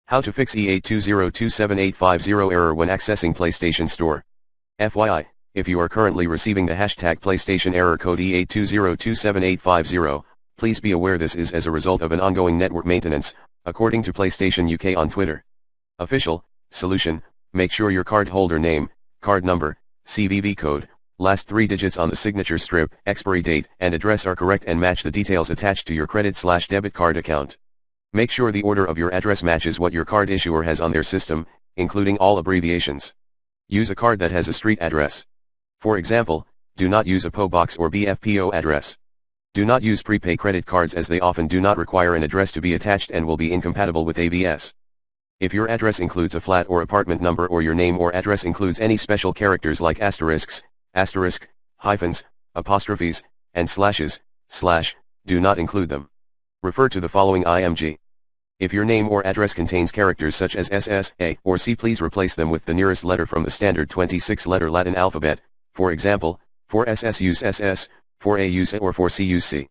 How to fix E-82027850 error when accessing PlayStation Store. FYI, if you are currently receiving the hashtag PlayStation error code E-82027850, please be aware this is as a result of an ongoing network maintenance, according to PlayStation UK on Twitter. Official solution: make sure your card holder name, card number, CVV code, last 3 digits on the signature strip, expiry date, and address are correct and match the details attached to your credit/debit card account. Make sure the order of your address matches what your card issuer has on their system, including all abbreviations. Use a card that has a street address. For example, do not use a PO Box or BFPO address. Do not use prepay credit cards as they often do not require an address to be attached and will be incompatible with AVS. If your address includes a flat or apartment number, or your name or address includes any special characters like asterisks, asterisk, hyphens, apostrophes, and slashes, slash, do not include them. Refer to the following IMG. If your name or address contains characters such as SS, A, or C, please replace them with the nearest letter from the standard 26-letter Latin alphabet. For example, for SS use SS, for A use A, or for C use C.